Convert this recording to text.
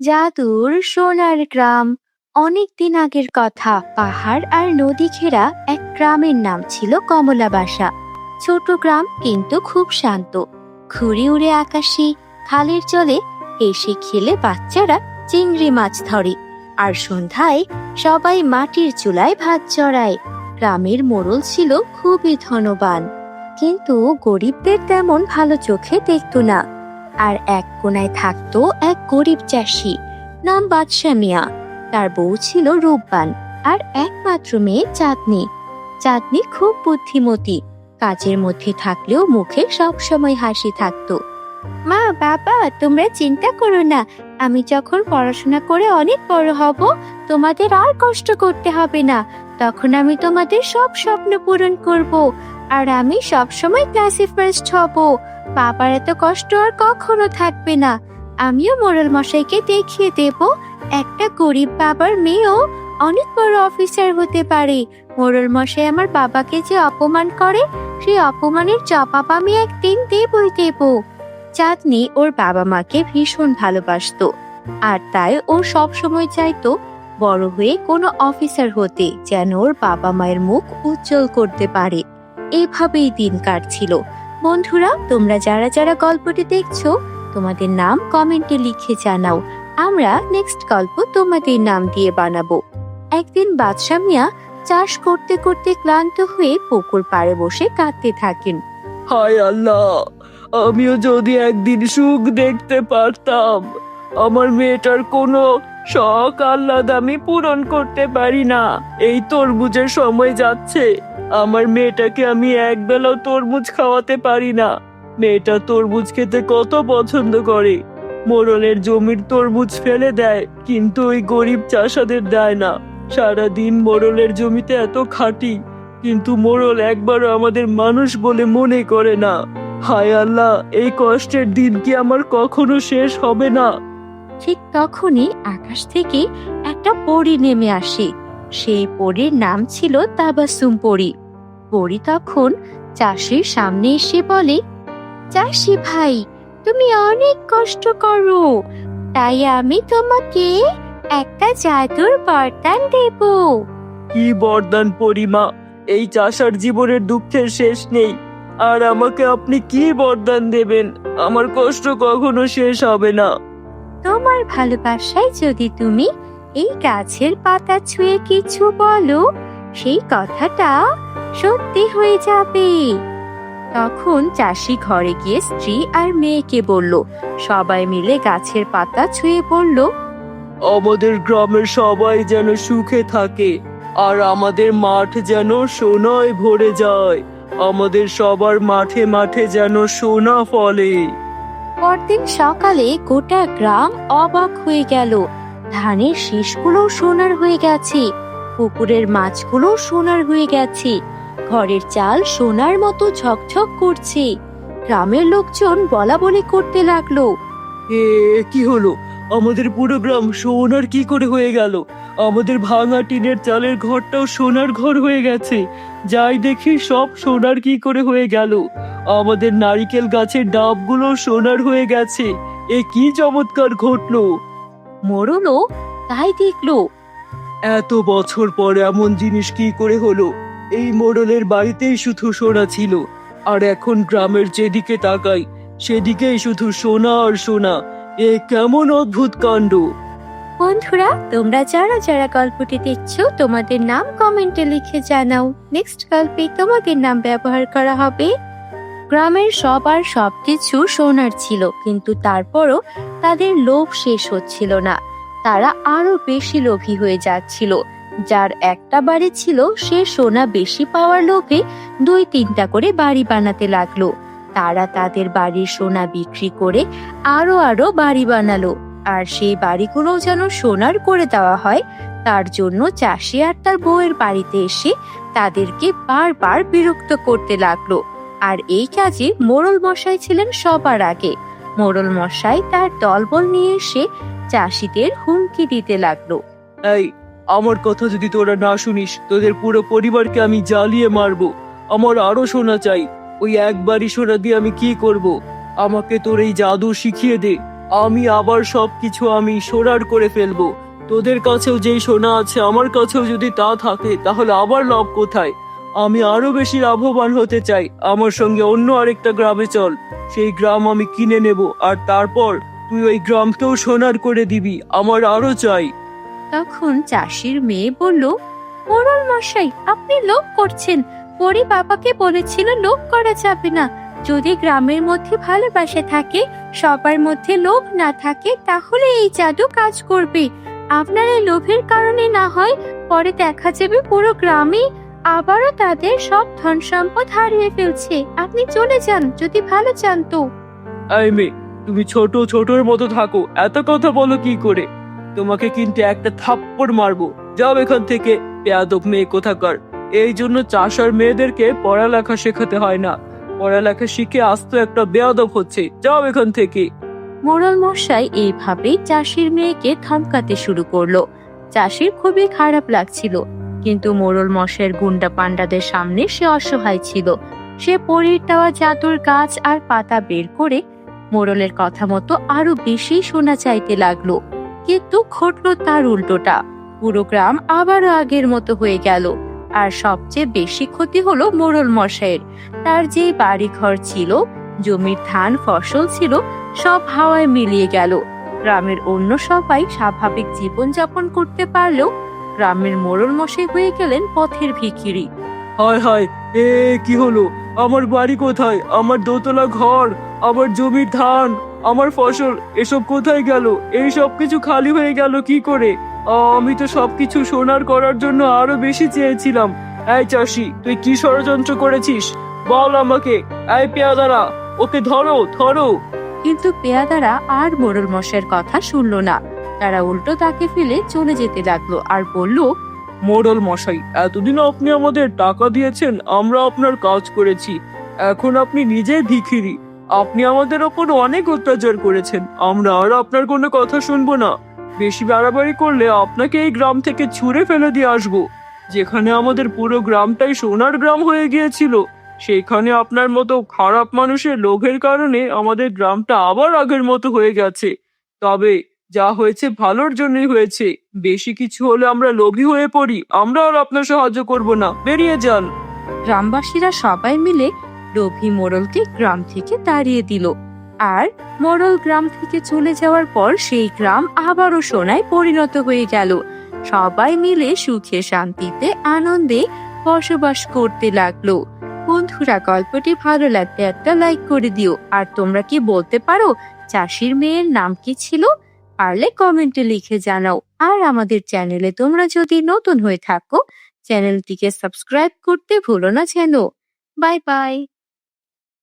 জাদুর সোনার গ্রাম। অনেক দিন আগের কথা, পাহাড় আর নদী ঘেরা এক গ্রামের নাম ছিল কমলাবাসা। ছোট গ্রাম কিন্তু খুব শান্ত। ঘুড়ি উড়ে আকাশে, খালের জলে হেসে খেলে বাচ্চারা চিংড়ি মাছ ধরে। আর সন্ধ্যায় সবাই মাটির চুলায় ভাত চড়ায়। গ্রামের মোড়ল ছিল খুবই ধনবান, কিন্তু গরিবদের তেমন ভালো চোখে দেখতো না। আর এক কোনায় থাকতো এক গরিব চাষি, নাম বাদশা মিয়া। তার বউ ছিল রূপবান, আর একমাত্র মেয়ে চাঁদনি। চাঁদনি খুব বুদ্ধিমতী, কাজের মধ্যে থাকলেও মুখে সবসময় হাসি থাকতো। মা, বাবা, তোমরা চিন্তা করো না, আমি যখন পড়াশোনা করে অনেক বড় হব, তোমাদের আর কষ্ট করতে হবে না। তখন আমি তোমাদের সব স্বপ্ন পূরণ করব, আর আমি সবসময় ক্লাসে ফার্স্ট হব। বাবার এত কষ্ট আর কখনো থাকবে না। আমিও মোড়ল মশাইকে দেখিয়ে দেব, একটা গরিব বাবার মেয়েও অনেক বড় অফিসার হতে পারে। মোড়ল মশাই আমার বাবাকে যে অপমান করে, সেই অপমানের জবাব আমি একদিন দেবই দেব। চাঁদনি ওর বাবা মাকে ভীষণ ভালোবাসতো, আর তাই ও সব সময় চাইতো বড় হয়ে কোনো অফিসার হতে, যেন ওর বাবা মায়ের মুখ উজ্জ্বল করতে পারে। এভাবেই দিন কাটছিল। বন্ধুরা, তোমরা যারা যারা গল্পটি দেখছো, তোমাদের নাম কমেন্টে লিখে জানাও। আমরা নেক্সট গল্প তোমাদের নাম দিয়ে বানাবো। একদিন বাদশা মিয়া চাষ করতে করতে ক্লান্ত হয়ে পুকুর পাড়ে বসে কাঁদতে থাকেন। হায় আল্লাহ, আমিও যদি একদিন সুখ দেখতে পারতাম। আমার মেয়েটার কোনো শখ আহ্লাদ আমি পূরণ করতে পারি না। এই তরমুজের সময় যাচ্ছে, আমার মেয়েটাকে আমি একবেলাও তরমুজ খাওয়াতে পারি না। মেয়েটা তরমুজ খেতে কত পছন্দ করে। মোড়লের জমির তরমুজ ফেলে দেয়, কিন্তু ওই গরিব চাষাদের দেয় না। সারাদিন মোড়লের জমিতে এত খাটি, কিন্তু মোড়ল একবারও আমাদের মানুষ বলে মনে করে না। হায় আল্লাহ, এই কষ্টের দিন কি আমার কখনো শেষ হবে না? ঠিক তখনই আকাশ থেকে একটা পরী নেমে আসে। সেই পরীর নাম ছিল তাবাসসুম পরী। পরী তখন চাষির সামনে এসে বলে, চাষি ভাই, তুমি অনেক কষ্ট করো, তাই আমি তোমাকে একটা জাদুর বরদান দেব। কি বরদান পরিমা? এই চাষার জীবনের দুঃখের শেষ নেই, আর আমাকে আপনি কি বরদান দেবেন? আমার কষ্ট কখনো শেষ হবে না। তোমার ভালোবাসায় যদি তুমি এই গাছের পাতা ছুঁয়ে কিছু বলো, সেই কথাটা সত্যি হয়ে যাবে। তখন চাষি ঘরে গিয়ে স্ত্রী আর মেয়েকে বলল। সবাই মিলে গাছের পাতা ছুঁয়ে বলল, আমাদের গ্রামের সবাই যেন সুখে থাকে, আর আমাদের মাঠ যেন সোনায় ভরে যায়। আমাদের সবার মাঠে মাঠে যেন সোনা ফলে। পরদিন সকালে গোটা গ্রাম অবাক হয়ে গেল। ধানের শীষগুলো সোনার হয়ে গেছে, পুকুরের মাছগুলো সোনার হয়ে গেছে, ঘরের চাল সোনার মতো ঝকঝক করছে। গ্রামের লোকজন বলা বলি করতে লাগলো, এ কি হলো? আমাদের পুরো গ্রাম সোনার কি করে হয়ে গেল? আমাদের ভাঙা টিনের চালের ঘরটাও সোনার ঘর হয়ে গেছে। যাই দেখি সব সোনার কি করে হয়ে গেল? আমাদের নারিকেল গাছের ডাবগুলো সোনার হয়ে গেছে। এ কি চমৎকার ঘটলো! মোড়লও তাই দেখলো। এত বছর পর এমন জিনিস কি করে হলো? এই মোড়লের বাড়িতেই শুধু সোনা ছিল, আর এখন গ্রামের যেদিকে তাকাই সেদিকেই শুধু সোনা আর সোনা। এ কেমন অদ্ভুত কাণ্ড! বন্ধুরা, তোমরা যারা যারা গল্পটি দেখছো, তোমাদের নাম কমেন্টে লিখে জানাও। নেক্সট গল্পে তোমাদের নাম ব্যবহার করা হবে। গ্রামের সবার সবকিছু সোনার ছিল, কিন্তু তারপরও তাদের লোভ শেষ হচ্ছিল না। তারা আরো বেশি লোভী হয়ে যাচ্ছিল। যার একটা বাড়ি ছিল, সে সোনা বেশি পাওয়ার লোভে 2-3টা করে বাড়ি বানাতে লাগলো। তারা তাদের বাড়ির সোনা বিক্রি করে আরো আরো বাড়ি বানালো, আর সেই বাড়িগুলো যেন সোনার করে দেওয়া হয়, তার জন্য চাষি আর তার বউয়ের বাড়িতে এসে তাদেরকে বারবার বিরক্ত করতে লাগলো। আর এই কাজে মোড়ল মশাই ছিলেন সবার আগে। মোড়ল মশাই তার দলবল নিয়ে এসে চাষিদের হুমকি দিতে লাগলো। এই, আমার কথা যদি তোরা না শুনিস, তোদের পুরো পরিবারকে আমি জ্বালিয়ে মারবো। আমার আরো সোনা চাই। ওই একবারই সোনা দিয়ে আমি কি করব? আমাকে তোর এই জাদু শিখিয়ে দে, আমি আবার সবকিছু আমি সোনার করে ফেলবো। তোদের কাছেও যেই সোনা আছে আমার কাছেও যদি তা থাকে তাহলে আবার লাভ কোথায়? আমি আরো বেশি লাভবান হতে চাই। আমার সঙ্গে অন্য আরেকটা গ্রামে চল, সেই গ্রাম আমি কিনে নেব, আর তারপর তুই ওই গ্রামকেও সোনার করে দিবি। আমার আরো চাই। তখন চাষির মেয়ে বলল, মোড়ল মশাই, আপনি লোভ করছেন। পরি বাবাকে বলেছিল লোভ করা যাবে না। যদি গ্রামের মধ্যে ভালোবাসা থাকে, সবার মধ্যে লোভ না থাকে, তাহলে এই জাদু কাজ করবে। আপনার এই লোভের কারণে না হয় পরে দেখা যাবে পুরো গ্রামে আবারও তাদের সব ধন সম্পদ হারিয়ে ফেলছে। আপনি চলে যান যদি ভালো চান তো। এই মেয়ে, তুমি ছোট ছোটর মতো থাকো, এত কথা বলো কি করে? তোমাকে কিন্তু একটা থাপ্পড় মারবো। যাও এখান থেকে, বেয়াদব মেয়ে কোথাকার। এই জন্য চাষার মেয়েদেরকে পড়ালেখা শেখাতে হয় না। পড়ালেখা শিখে আস্ত একটা বেয়াদব হচ্ছে। যাও এখান থেকে। মোড়ল মশাই এইভাবেই চাষির মেয়েকে ধমকাতে শুরু করলো। চাষির খুবই খারাপ লাগছিল, কিন্তু মোড়ল মশাইয়ের গুন্ডা পান্ডাদের সামনে সে অসহায় ছিল। সে পরীর দেওয়া জাদুর গাছ আর পাতা বের করে মোড়লের কথা মতো আরো বেশি সোনা চাইতে লাগলো। কিন্তু ঘটলো তার উল্টোটা। পুরো গ্রাম আবারও আগের মতো হয়ে গেল। আর সবচেয়ে বেশি ক্ষতি হলো মোড়ল মশাইয়ের। তার যে বাড়ি ঘর ছিল, জমির ধান ফসল ছিল, সব হাওয়ায় মিলিয়ে গেল। গ্রামের অন্য সবাই স্বাভাবিক জীবন যাপন করতে পারলেও গ্রামের মোড়ল মশাই হয়ে গেলেন পথের ভিখিরি। হায় হায়, এ কি হলো? আমার বাড়ি কোথায়? আমার দোতলা ঘর, আমার জমির ধান, আমার ফসল, এসব কোথায় গেল? এই সব কিছু খালি হয়ে গেল কি করে? আমি তো সবকিছু সোনার করার জন্য আরো বেশি চেয়েছিলাম। এই চাষি, তুই কি ষড়যন্ত্র করেছিস? বল আমাকে। এই পেয়াদারা, ওকে ধরো ধরো। কিন্তু পেয়াদারা আর মোড়ল মশাইয়ের কথা শুনলো না। তারা উল্টো তাকে ফেলে চলে যেতে লাগলো আর বলল, মোড়ল মশাই, এতদিন আপনি আমাদের টাকা দিয়েছেন, আমরা আপনার কাজ করেছি। এখন আপনি নিজেই ভিখিরি। আপনি আমাদের ওপর অনেক অত্যাচার করেছেন। আমরা আর আপনার কোনো কথা শুনবো না। বেশি বাড়াবাড়ি করলে আপনাকে এই গ্রাম থেকে ছুঁড়ে ফেলে দিয়ে আসবো। যেখানে আমাদের পুরো গ্রামটাই সোনার গ্রাম হয়ে গিয়েছিল, সেখানে আপনার মতো খারাপ মানুষের লোভের কারণে আমাদের গ্রামটা আবার আগের মতো হয়ে গেছে। তবে যা হয়েছে ভালোর জন্যই হয়েছে। বেশি কিছু হলে আমরা লোভী হয়ে পড়ি। আমরা আর আপনার সাহায্য করব না। বেরিয়ে যান। গ্রামবাসীরা সবাই মিলে লোভী মোড়লকে গ্রাম থেকে তাড়িয়ে দিল। আর মোড়ল গ্রাম থেকে চলে যাওয়ার পর সেই গ্রাম আবারও সোনায় পরিণত হয়ে গেল। সবাই মিলে সুখে শান্তিতে আনন্দে বসবাস করতে লাগলো। বন্ধুরা, গল্পটি ভালো লাগলে একটা লাইক করে দিও। আর তোমরা কি বলতে পারো চাষির মেয়ের নাম কি ছিল? পারলে কমেন্টে লিখে জানাও। আর আমাদের চ্যানেলে তোমরা যদি নতুন হয়ে থাকো, চ্যানেলটিকে সাবস্ক্রাইব করতে ভুলো না যেন। Bye bye.